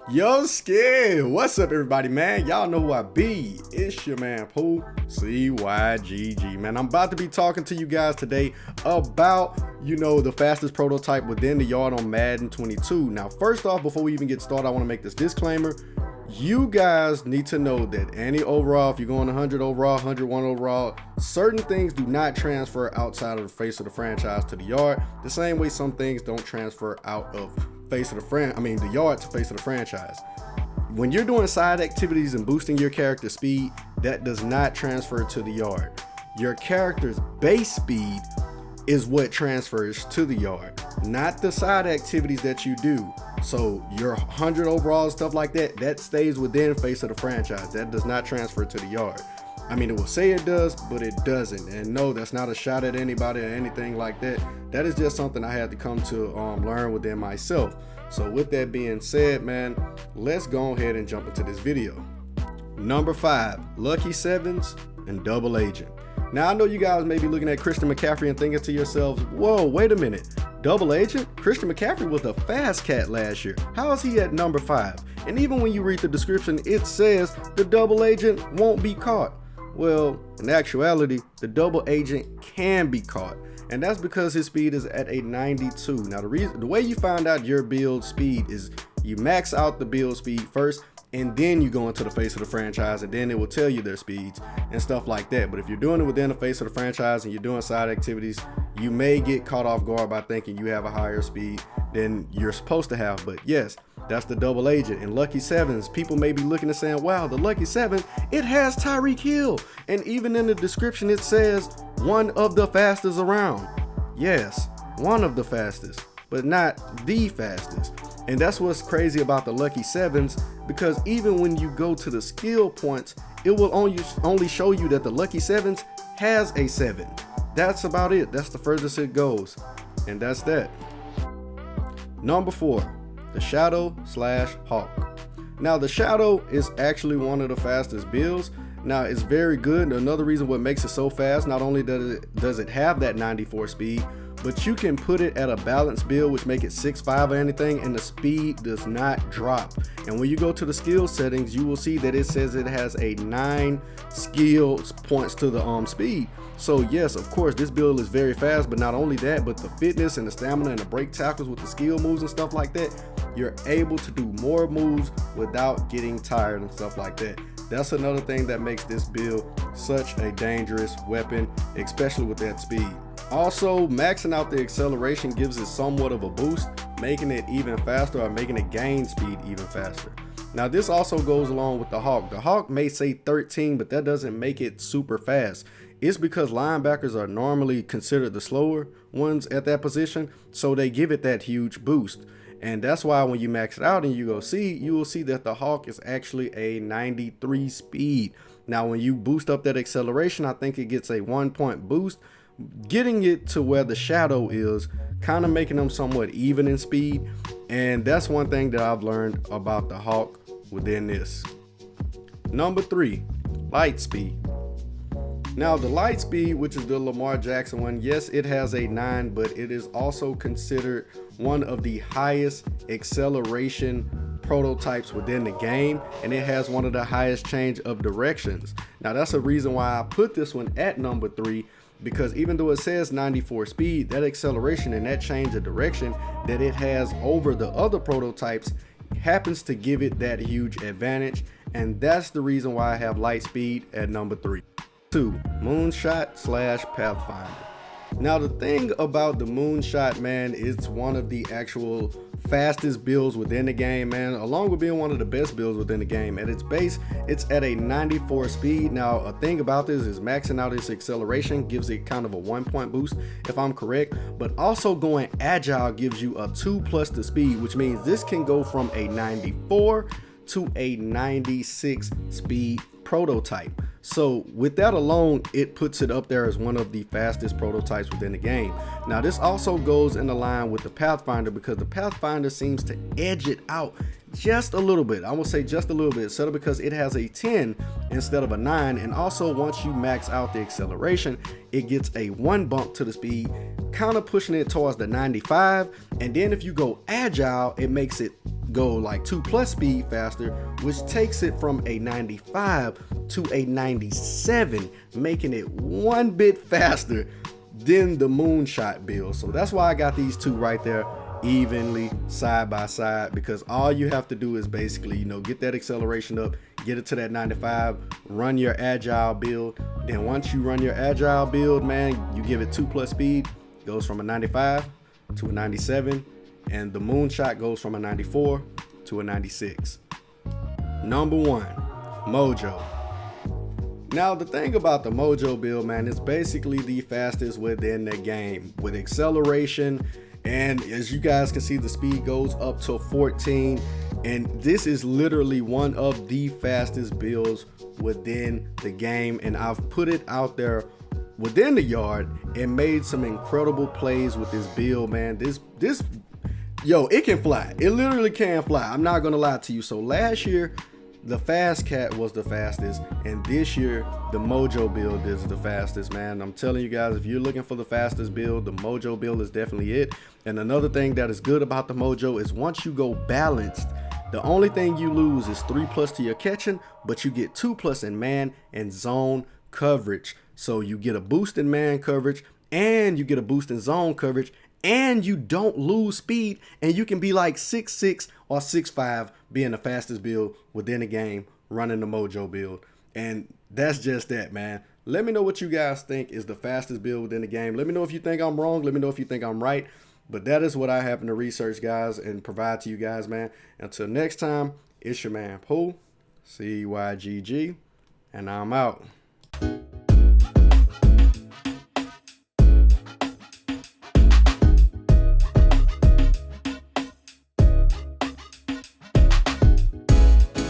Yo, Skid, what's up, everybody, man? Y'all know who I be. It's your man, Pooh, CYGG, man. I'm about to be talking to you guys today about, the fastest prototype within the yard on Madden 22. Now, first off, before we even get started, I want to make this disclaimer. You guys need to know that any overall, if you're going 100 overall, 101 overall, certain things do not transfer outside of the face of the franchise to the yard. The same way some things don't transfer out of the yard to face of the franchise. When you're doing side activities and boosting your character speed, that does not transfer to the yard. Your character's base speed is what transfers to the yard, not the side activities that you do. So your 100 overall stuff like that, that stays within face of the franchise. That does not transfer to the yard. I mean, it will say it does, but it doesn't. And no, that's not a shot at anybody or anything like that. That is just something I had to come to learn within myself. So with that being said, man, let's go ahead and jump into this video. Number 5, Lucky Sevens and Double Agent. Now, I know you guys may be looking at Christian McCaffrey and thinking to yourselves, whoa, wait a minute. Double Agent? Christian McCaffrey was a fast cat last year. How is he at number 5? And even when you read the description, it says the Double Agent won't be caught. Well, in actuality, the Double Agent can be caught. And that's because his speed is at a 92. Now, the way you find out your build speed is you max out the build speed first, and then you go into the face of the franchise, and then it will tell you their speeds and stuff like that. But if you're doing it within the face of the franchise and you're doing side activities, you may get caught off guard by thinking you have a higher speed than you're supposed to have. But yes, that's the Double Agent. And Lucky Sevens, people may be looking and saying, wow, the Lucky Seven, it has Tyreek Hill. And even in the description, it says one of the fastest around. Yes, one of the fastest, but not the fastest. And that's what's crazy about the Lucky Sevens, because even when you go to the skill points, it will only show you that the Lucky Sevens has a 7. That's about it. That's the furthest it goes. And that's that. Number 4, the Shadow/Hawk. Now, the Shadow is actually one of the fastest builds. Now, it's very good. Another reason what makes it so fast, not only does it have that 94 speed, but you can put it at a balanced build, which make it 6'5" or anything, and the speed does not drop. And when you go to the skill settings, you will see that it says it has a 9 skill points to the speed. So yes, of course, this build is very fast, but not only that, but the fitness and the stamina and the break tackles with the skill moves and stuff like that, you're able to do more moves without getting tired and stuff like that. That's another thing that makes this build such a dangerous weapon, especially with that speed. Also, maxing out the acceleration gives it somewhat of a boost, making it even faster or making it gain speed even faster. Now, this also goes along with the Hawk. The Hawk may say 13, but that doesn't make it super fast. It's because linebackers are normally considered the slower ones at that position, so they give it that huge boost. And that's why when you max it out and you will see that the Hawk is actually a 93 speed. Now, when you boost up that acceleration, I think it gets a 1-point boost, getting it to where the Shadow is, kind of making them somewhat even in speed. And that's one thing that I've learned about the Hawk within this. Number 3, light speed. Now, the light speed, which is the Lamar Jackson one, yes, it has a 9, but it is also considered one of the highest acceleration prototypes within the game, and it has one of the highest change of directions. Now, that's a reason why I put this one at number 3, because even though it says 94 speed, that acceleration and that change of direction that it has over the other prototypes happens to give it that huge advantage, and that's the reason why I have light speed at number 3. 2, Moonshot/Pathfinder. Now, the thing about the Moonshot, man, it's one of the actual fastest builds within the game, man, along with being one of the best builds within the game. At its base, it's at a 94 speed. Now, a thing about this is maxing out its acceleration gives it kind of a 1-point boost, if I'm correct, but also going agile gives you a 2+ the speed, which means this can go from a 94 to a 96 speed prototype. So with that alone, it puts it up there as one of the fastest prototypes within the game. Now, this also goes in the line with the Pathfinder, because the Pathfinder seems to edge it out just a little bit. I will say just a little bit, so because it has a 10 instead of a 9. And also, once you max out the acceleration, it gets a 1 bump to the speed, kind of pushing it towards the 95. And then if you go agile, it makes it go like 2+ speed faster, which takes it from a 95 to a 97, making it 1 bit faster than the Moonshot build. So that's why I got these two right there evenly side by side, because all you have to do is basically, you know, get that acceleration up, get it to that 95, run your agile build. Then once you run your agile build, man, you give it 2+ speed, goes from a 95 to a 97, and the Moonshot goes from a 94 to a 96. Number 1, Mojo. Now the thing about the Mojo build, man, it's basically the fastest within the game with acceleration. And as you guys can see, the speed goes up to 14. And this is literally one of the fastest builds within the game. And I've put it out there within the yard and made some incredible plays with this build, man. Yo, it can fly. It literally can fly. I'm not gonna lie to you. So last year, the Fast Cat was the fastest, and this year the Mojo build is the fastest, man. I'm telling you guys, if you're looking for the fastest build, the Mojo build is definitely it. And another thing that is good about the Mojo is once you go balanced, the only thing you lose is 3+ to your catching, but you get 2+ in man and zone coverage. So you get a boost in man coverage, and you get a boost in zone coverage, and you don't lose speed, and you can be like 6'6" or 6'5", being the fastest build within the game, running the Mojo build. And that's just that, man. Let me know what you guys think is the fastest build within the game. Let me know if you think I'm wrong. Let me know if you think I'm right. But that is what I happen to research, guys, and provide to you guys, man. Until next time, it's your man, Pooh, CYGG, and I'm out.